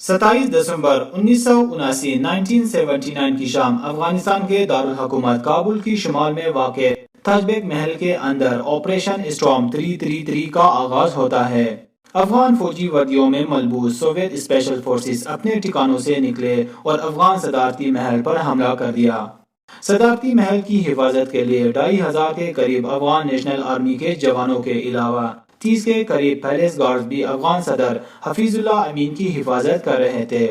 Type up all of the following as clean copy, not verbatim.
27 دسمبر 1979 کی شام افغانستان کے دارالحکومت کابل کی شمال میں واقع تاجبیک محل کے اندر آپریشن اسٹارم 333 کا آغاز ہوتا ہے۔ افغان فوجی وردیوں میں ملبوس سوویت اسپیشل فورسز اپنے ٹھکانوں سے نکلے اور افغان صدارتی محل پر حملہ کر دیا۔ صدارتی محل کی حفاظت کے لیے 2500 کے قریب افغان نیشنل آرمی کے جوانوں کے علاوہ 30 کے قریب پیلیس گارڈز بھی افغان صدر حفیظ اللہ امین کی حفاظت کر رہے تھے۔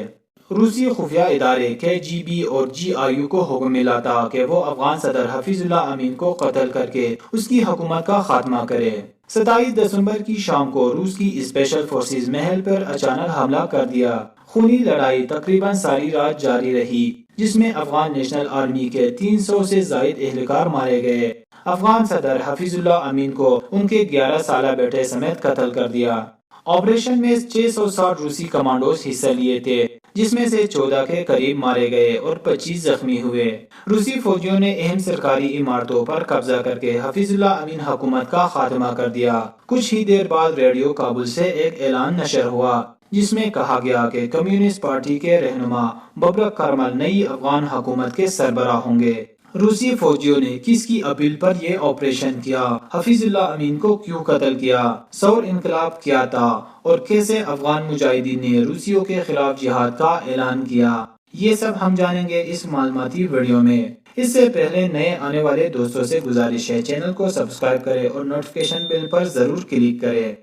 روسی خفیہ ادارے KGB اور GRU کو حکم ملا تھا کہ وہ افغان صدر حفیظ اللہ امین کو قتل کر کے اس کی حکومت کا خاتمہ کرے۔ 27 دسمبر کی شام کو روس کی اسپیشل فورسز محل پر اچانک حملہ کر دیا۔ خونی لڑائی تقریباً ساری رات جاری رہی، جس میں افغان نیشنل آرمی کے 300 سے زائد اہلکار مارے گئے۔ افغان صدر حفیظ اللہ امین کو ان کے 11 سالہ بیٹے سمیت قتل کر دیا۔ آپریشن میں 660 روسی کمانڈوز حصہ لیے تھے، جس میں سے 14 کے قریب مارے گئے اور 25 زخمی ہوئے۔ روسی فوجیوں نے اہم سرکاری عمارتوں پر قبضہ کر کے حفیظ اللہ امین حکومت کا خاتمہ کر دیا۔ کچھ ہی دیر بعد ریڈیو کابل سے ایک اعلان نشر ہوا، جس میں کہا گیا کہ کمیونسٹ پارٹی کے رہنما ببرک کارمل نئی افغان حکومت کے سربراہ ہوں گے۔ روسی فوجیوں نے کس کی اپیل پر یہ آپریشن کیا، حفیظ اللہ امین کو کیوں قتل کیا، سور انقلاب کیا تھا اور کیسے افغان مجاہدین نے روسیوں کے خلاف جہاد کا اعلان کیا، یہ سب ہم جانیں گے اس معلوماتی ویڈیو میں۔ اس سے پہلے نئے آنے والے دوستوں سے گزارش ہے چینل کو سبسکرائب کریں اور نوٹیفیکیشن بیل پر ضرور کلک کریں۔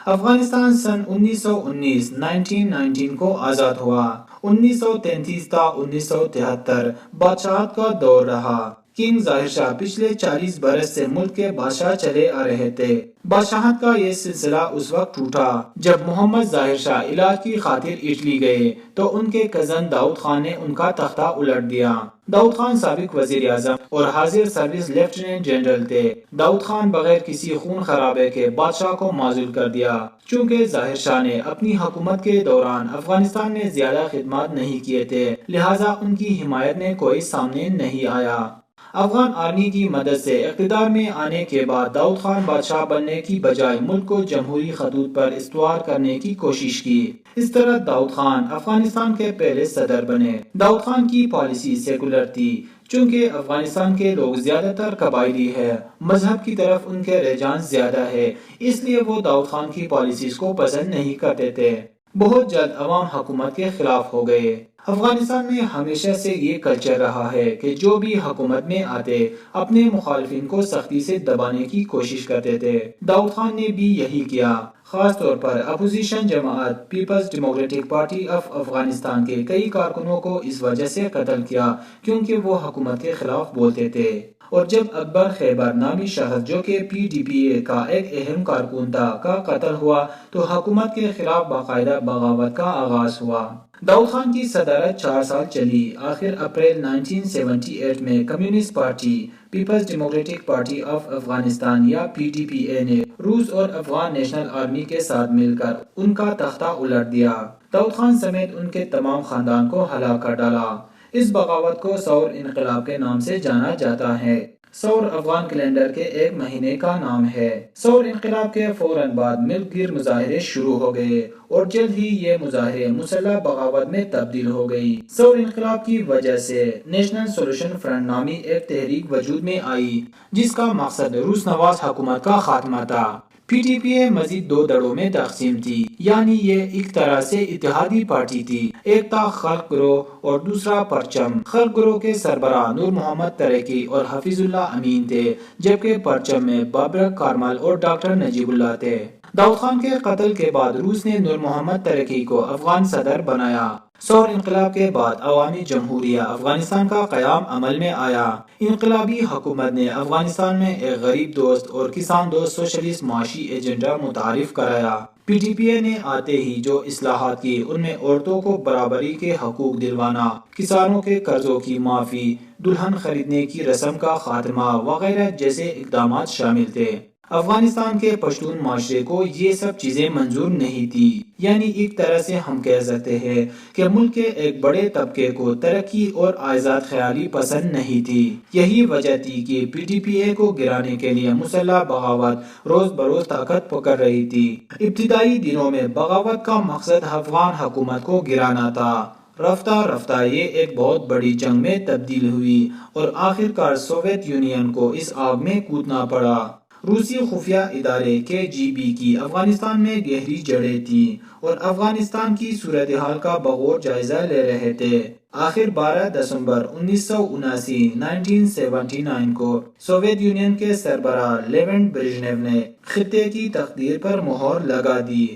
افغانستان سن 1919 کو آزاد ہوا۔ 1933 تا 1973 بادشاہت کا دور رہا۔ کنگ ظاہر شاہ پچھلے 40 برس سے ملک کے بادشاہ چلے آ رہے تھے۔ بادشاہت کا یہ سلسلہ اس وقت ٹوٹا جب محمد ظاہر شاہ علاج کی خاطر اٹلی گئے تو ان کے کزن داؤد خان نے ان کا تختہ الٹ دیا۔ داؤد خان سابق وزیر اعظم اور حاضر سروس لیفٹیننٹ جنرل تھے۔ داؤد خان بغیر کسی خون خرابے کے بادشاہ کو معزول کر دیا۔ چونکہ ظاہر شاہ نے اپنی حکومت کے دوران افغانستان میں زیادہ خدمات نہیں کیے تھے، لہٰذا ان کی حمایت میں کوئی سامنے نہیں آیا۔ افغان آرمی کی مدد سے اقتدار میں آنے کے بعد داؤد خان بادشاہ بننے کی بجائے ملک کو جمہوری خطوط پر استوار کرنے کی کوشش کی۔ اس طرح داؤد خان افغانستان کے پہلے صدر بنے۔ داؤد خان کی پالیسی سیکولر تھی، چونکہ افغانستان کے لوگ زیادہ تر قبائلی ہیں، مذہب کی طرف ان کے رجحان زیادہ ہے، اس لیے وہ داؤد خان کی پالیسیز کو پسند نہیں کرتے تھے۔ بہت جلد عوام حکومت کے خلاف ہو گئے۔ افغانستان میں ہمیشہ سے یہ کلچر رہا ہے کہ جو بھی حکومت میں آتے اپنے مخالفین کو سختی سے دبانے کی کوشش کرتے تھے۔ داؤد خان نے بھی یہی کیا۔ خاص طور پر اپوزیشن جماعت people's democratic party of Afghanistan کے کئی کارکنوں کو اس وجہ سے قتل کیا کیونکہ وہ حکومت کے خلاف بولتے تھے۔ اور جب اکبر خیبر نامی شخص جو کہ PDPA کا ایک اہم کارکن تھا کا قتل ہوا تو حکومت کے خلاف باقاعدہ بغاوت کا آغاز ہوا۔ داؤد خان کی صدارت 4 سال چلی۔ آخر اپریل 1978 میں communist party people's democratic party of Afghanistan یا PDPA نے روس اور افغان نیشنل آرمی کے ساتھ مل کر ان کا تختہ الٹ دیا۔ داؤد خان سمیت ان کے تمام خاندان کو ہلاک کر ڈالا۔ اس بغاوت کو سور انقلاب کے نام سے جانا جاتا ہے۔ سور افغان کیلنڈر کے ایک مہینے کا نام ہے۔ سور انقلاب کے فوراً بعد ملک گیر مظاہرے شروع ہو گئے اور جلد ہی یہ مظاہرے مسلح بغاوت میں تبدیل ہو گئی۔ سور انقلاب کی وجہ سے نیشنل سولوشن فرنٹ نامی ایک تحریک وجود میں آئی، جس کا مقصد روس نواز حکومت کا خاتمہ تھا۔ PDPA مزید 2 دڑوں میں تقسیم تھی، یعنی یہ ایک طرح سے اتحادی پارٹی تھی۔ ایک تھا خلق گروہ اور دوسرا پرچم۔ خلق گروہ کے سربراہ نور محمد ترکی اور حفیظ اللہ امین تھے، جبکہ پرچم میں ببرک کارمل اور ڈاکٹر نجیب اللہ تھے۔ داؤد خان کے قتل کے بعد روس نے نور محمد ترکی کو افغان صدر بنایا۔ سور انقلاب کے بعد عوامی جمہوریہ افغانستان کا قیام عمل میں آیا۔ انقلابی حکومت نے افغانستان میں ایک غریب دوست اور کسان دوست سوشلسٹ معاشی ایجنڈا متعارف کرایا۔ PDPA نے آتے ہی جو اصلاحات کی ان میں عورتوں کو برابری کے حقوق دلوانا، کسانوں کے قرضوں کی معافی، دلہن خریدنے کی رسم کا خاتمہ وغیرہ جیسے اقدامات شامل تھے۔ افغانستان کے پشتون معاشرے کو یہ سب چیزیں منظور نہیں تھی، یعنی ایک طرح سے ہم کہہ سکتے ہیں کہ ملک کے ایک بڑے طبقے کو ترقی اور آزاد خیالی پسند نہیں تھی۔ یہی وجہ تھی کہ پی ٹی پی اے کو گرانے کے لیے مسلح بغاوت روز بروز طاقت پکڑ رہی تھی۔ ابتدائی دنوں میں بغاوت کا مقصد افغان حکومت کو گرانا تھا۔ رفتہ رفتہ یہ ایک بہت بڑی جنگ میں تبدیل ہوئی اور آخرکار سوویت یونین کو اس آگ میں کودنا پڑا۔ روسی خفیہ ادارے کے جی بی کی افغانستان میں گہری جڑیں تھیں اور افغانستان کی صورتحال کا بغور جائزہ لے رہے تھے۔ آخر 12 دسمبر 1979 کو سوویت یونین کے سربراہ لیونڈ بریژنیو نے خطے کی تقدیر پر مہر لگا دی۔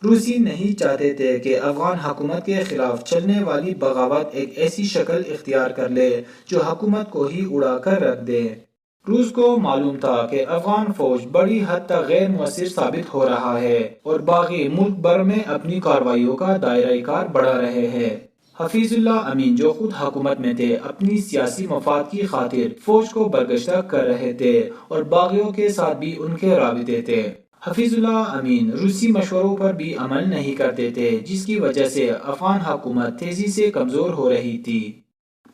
روسی نہیں چاہتے تھے کہ افغان حکومت کے خلاف چلنے والی بغاوت ایک ایسی شکل اختیار کر لے جو حکومت کو ہی اڑا کر رکھ دے۔ روس کو معلوم تھا کہ افغان فوج بڑی حد تک غیر مؤثر ثابت ہو رہا ہے اور باغی ملک بھر میں اپنی کارروائیوں کا دائرہ کار بڑھا رہے ہیں۔ حفیظ اللہ امین جو خود حکومت میں تھے اپنی سیاسی مفاد کی خاطر فوج کو برگشتہ کر رہے تھے اور باغیوں کے ساتھ بھی ان کے رابطے تھے۔ حفیظ اللہ امین روسی مشوروں پر بھی عمل نہیں کرتے تھے، جس کی وجہ سے افغان حکومت تیزی سے کمزور ہو رہی تھی۔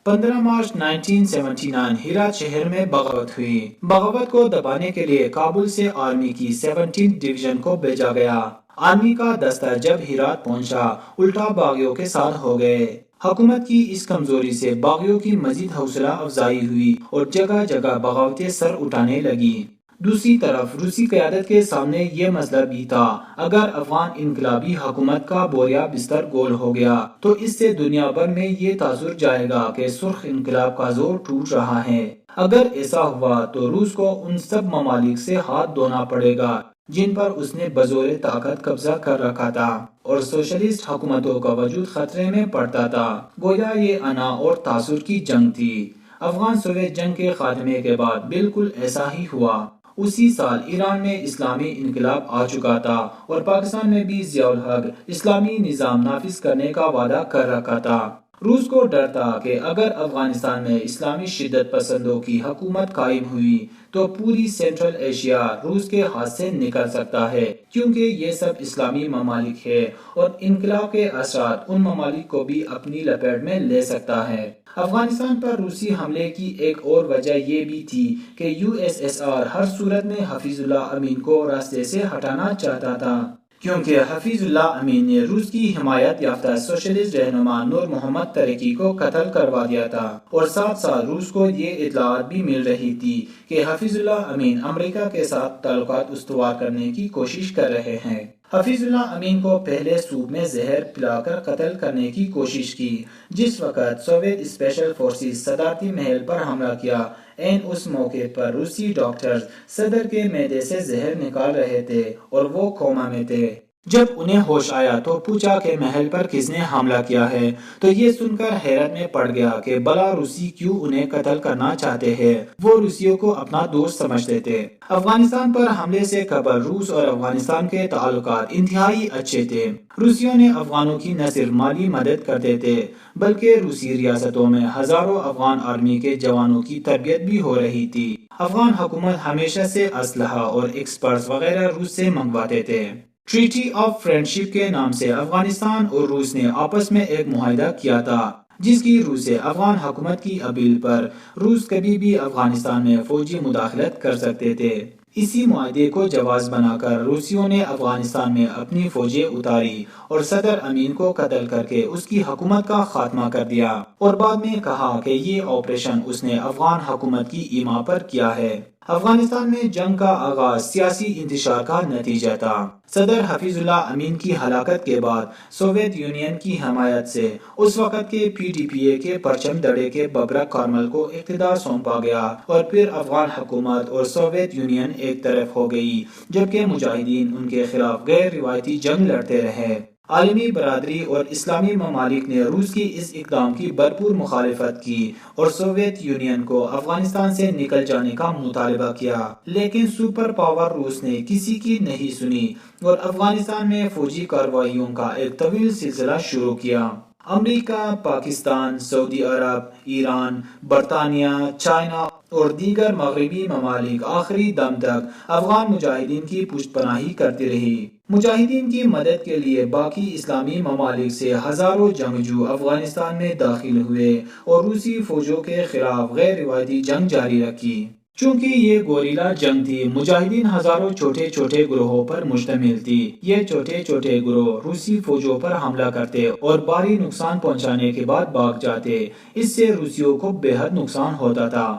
15 مارچ 1979 ہرات شہر میں بغاوت ہوئی۔ بغاوت کو دبانے کے لیے کابل سے آرمی کی 17 ڈویژن کو بھیجا گیا۔ آرمی کا دستہ جب ہرات پہنچا الٹا باغیوں کے ساتھ ہو گئے۔ حکومت کی اس کمزوری سے باغیوں کی مزید حوصلہ افزائی ہوئی اور جگہ جگہ بغاوتیں سر اٹھانے لگی۔ دوسری طرف روسی قیادت کے سامنے یہ مسئلہ بھی تھا، اگر افغان انقلابی حکومت کا بوریا بستر گول ہو گیا تو اس سے دنیا بھر میں یہ تاثر جائے گا کہ سرخ انقلاب کا زور ٹوٹ رہا ہے۔ اگر ایسا ہوا تو روس کو ان سب ممالک سے ہاتھ دھونا پڑے گا جن پر اس نے بزور طاقت قبضہ کر رکھا تھا اور سوشلسٹ حکومتوں کا وجود خطرے میں پڑتا تھا۔ گویا یہ انا اور تعصب کی جنگ تھی۔ افغان سوویت جنگ کے خاتمے کے بعد بالکل ایسا ہی ہوا۔ اسی سال ایران میں اسلامی انقلاب آ چکا تھا اور پاکستان میں بھی ضیاء الحق اسلامی نظام نافذ کرنے کا وعدہ کر رکھا تھا۔ روس کو ڈر تھا کہ اگر افغانستان میں اسلامی شدت پسندوں کی حکومت قائم ہوئی تو پوری سینٹرل ایشیا روس کے ہاتھ سے نکل سکتا ہے، کیونکہ یہ سب اسلامی ممالک ہے اور انقلاب کے اثرات ان ممالک کو بھی اپنی لپیٹ میں لے سکتا ہے۔ افغانستان پر روسی حملے کی ایک اور وجہ یہ بھی تھی کہ U S S or her صورت میں حفیظ اللہ امین کو راستے سے ہٹانا چاہتا تھا، کیونکہ حفیظ اللہ امین نے روس کی حمایت یافتہ سوشلسٹ رہنما نور محمد ترکی کو قتل کروا دیا تھا اور ساتھ ساتھ روس کو یہ اطلاعات بھی مل رہی تھی کہ حفیظ اللہ امین امریکہ کے ساتھ تعلقات استوار کرنے کی کوشش کر رہے ہیں۔ حفیظ اللہ امین کو پہلے سوپ میں زہر پلا کر قتل کرنے کی کوشش کی جس وقت سوویت اسپیشل فورسز صدارتی محل پر حملہ کیا۔ اس موقع پر روسی ڈاکٹرز صدر کے معدے سے زہر نکال رہے تھے اور وہ کوما میں تھے۔ جب انہیں ہوش آیا تو پوچھا کہ محل پر کس نے حملہ کیا ہے، تو یہ سن کر حیرت میں پڑ گیا کہ بلا روسی کیوں انہیں قتل کرنا چاہتے ہیں۔ وہ روسیوں کو اپنا دوست سمجھتے تھے۔ افغانستان پر حملے سے قبل روس اور افغانستان کے تعلقات انتہائی اچھے تھے۔ روسیوں نے افغانوں کی نہ صرف مالی مدد کرتے تھے بلکہ روسی ریاستوں میں ہزاروں افغان آرمی کے جوانوں کی تربیت بھی ہو رہی تھی۔ افغان حکومت ہمیشہ سے اسلحہ اور ایکسپرٹس وغیرہ روس سے منگواتے تھے۔ ٹریٹی آف فرینڈشپ کے نام سے افغانستان اور روس نے آپس میں ایک معاہدہ کیا تھا جس کی روح سے افغان حکومت کی اپیل پر روس کبھی بھی افغانستان میں فوجی مداخلت کر سکتے تھے۔ اسی معاہدے کو جواز بنا کر روسیوں نے افغانستان میں اپنی فوجیں اتاری اور صدر امین کو قتل کر کے اس کی حکومت کا خاتمہ کر دیا اور بعد میں کہا کہ یہ آپریشن اس نے افغان حکومت کی ایما پر کیا ہے۔ افغانستان میں جنگ کا آغاز سیاسی انتشار کا نتیجہ تھا۔ صدر حفیظ اللہ امین کی ہلاکت کے بعد سوویت یونین کی حمایت سے اس وقت کے پی ٹی پی اے کے پرچم دڑے کے ببرک کارمل کو اقتدار سونپا گیا اور پھر افغان حکومت اور سوویت یونین ایک طرف ہو گئی جبکہ مجاہدین ان کے خلاف غیر روایتی جنگ لڑتے رہے۔ عالمی برادری اور اسلامی ممالک نے روس کی اس اقدام کی بھرپور مخالفت کی اور سوویت یونین کو افغانستان سے نکل جانے کا مطالبہ کیا، لیکن سپر پاور روس نے کسی کی نہیں سنی اور افغانستان میں فوجی کارروائیوں کا ایک طویل سلسلہ شروع کیا۔ امریکہ، پاکستان، سعودی عرب، ایران، برطانیہ، چائنا اور دیگر مغربی ممالک آخری دم تک افغان مجاہدین کی پشت پناہی کرتی رہی۔ مجاہدین کی مدد کے لیے باقی اسلامی ممالک سے ہزاروں جنگجو افغانستان میں داخل ہوئے اور روسی فوجوں کے خلاف غیر روایتی جنگ جاری رکھی۔ چونکہ یہ گوریلا جنگ تھی، مجاہدین ہزاروں چھوٹے چھوٹے گروہوں پر مشتمل تھی۔ یہ چھوٹے چھوٹے گروہ روسی فوجوں پر حملہ کرتے اور بھاری نقصان پہنچانے کے بعد بھاگ جاتے۔ اس سے روسیوں کو بے حد نقصان ہوتا تھا۔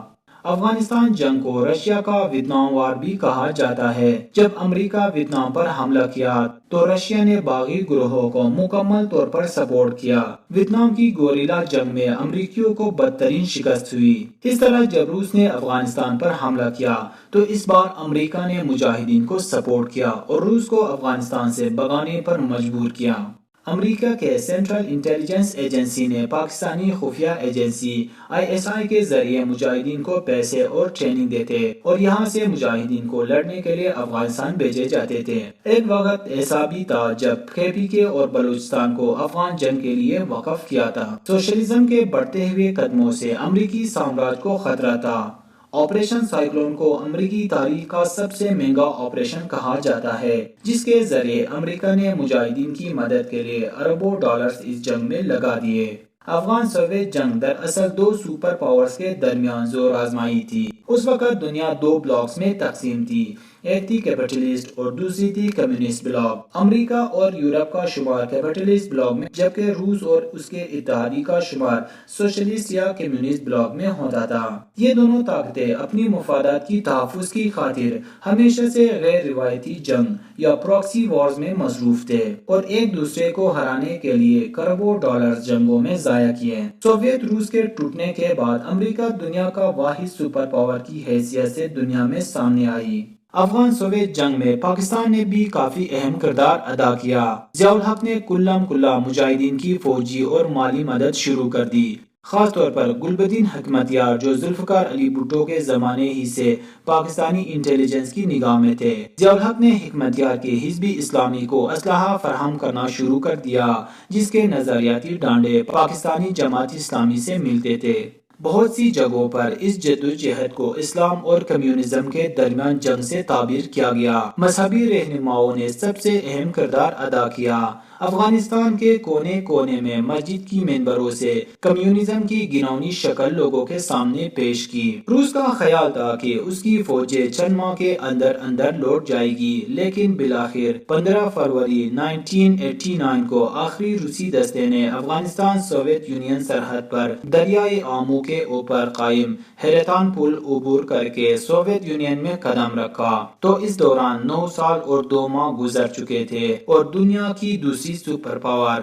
افغانستان جنگ کو رشیا کا ویتنام وار بھی کہا جاتا ہے۔ جب امریکہ ویتنام پر حملہ کیا تو رشیا نے باغی گروہوں کو مکمل طور پر سپورٹ کیا۔ ویتنام کی گوریلا جنگ میں امریکیوں کو بدترین شکست ہوئی۔ اس طرح جب روس نے افغانستان پر حملہ کیا تو اس بار امریکہ نے مجاہدین کو سپورٹ کیا اور روس کو افغانستان سے بھگانے پر مجبور کیا۔ امریکہ کے سینٹرل انٹیلیجنس ایجنسی نے پاکستانی خفیہ ایجنسی ISI کے ذریعے مجاہدین کو پیسے اور ٹریننگ دیتے اور یہاں سے مجاہدین کو لڑنے کے لیے افغانستان بھیجے جاتے تھے۔ ایک وقت ایسا بھی تھا جب KPK اور بلوچستان کو افغان جنگ کے لیے وقف کیا تھا۔ سوشلزم کے بڑھتے ہوئے قدموں سے امریکی سامراج کو خطرہ تھا۔ آپریشن سائیکلون کو امریکی تاریخ کا سب سے مہنگا آپریشن کہا جاتا ہے، جس کے ذریعے امریکہ نے مجاہدین کی مدد کے لیے اربوں ڈالرز اس جنگ میں لگا دیے۔ افغان سوویت جنگ دراصل دو سپر پاورز کے درمیان زور آزمائی تھی۔ اس وقت دنیا دو بلاکس میں تقسیم تھی، ایک تھی کیپٹلسٹ اور دوسری تھی کمیونسٹ بلاک۔ امریکہ اور یورپ کا شمار کیپٹلسٹ بلاک میں جبکہ روس اور اس کے اتحادی کا شمار سوشلسٹ یا کمیونسٹ بلاک میں ہوتا تھا۔ یہ دونوں طاقتیں اپنی مفادات کی تحفظ کی خاطر ہمیشہ سے غیر روایتی جنگ یا پراکسی وارز میں مصروف تھے اور ایک دوسرے کو ہرانے کے لیے کروڑوں ڈالرز جنگوں میں ضائع کیے۔ سوویت روس کے ٹوٹنے کے بعد امریکہ دنیا کا واحد سپر پاور کی حیثیت سے دنیا میں سامنے آئی۔ افغان سوویت جنگ میں پاکستان نے بھی کافی اہم کردار ادا کیا۔ ضیاء الحق نے کلم کلا مجاہدین کی فوجی اور مالی مدد شروع کر دی، خاص طور پر گلبدین حکمتیار جو ذوالفقار علی بھٹو کے زمانے ہی سے پاکستانی انٹیلیجنس کی نگاہ میں تھے۔ ضیاء الحق نے حکمتیار کے حزب اسلامی کو اسلحہ فراہم کرنا شروع کر دیا، جس کے نظریاتی ڈانڈے پاکستانی جماعت اسلامی سے ملتے تھے۔ بہت سی جگہوں پر اس جدوجہد کو اسلام اور کمیونزم کے درمیان جنگ سے تعبیر کیا گیا۔ مذہبی رہنماؤں نے سب سے اہم کردار ادا کیا۔ افغانستان کے کونے کونے میں مسجد کی منبروں سے کمیونزم کی گھناؤنی شکل لوگوں کے سامنے پیش کی۔ روس کا خیال تھا کہ اس کی فوجیں چند ماہ کے اندر اندر لوٹ جائے گی، لیکن بالآخر 15 فروری 1989 کو آخری روسی دستے نے افغانستان سوویت یونین سرحد پر دریائے آمو کے اوپر قائم ہیریتان پل عبور کر کے سوویت یونین میں قدم رکھا۔ تو اس دوران 9 سال اور 2 ماہ گزر چکے تھے اور دنیا کی دوسری سپر پاور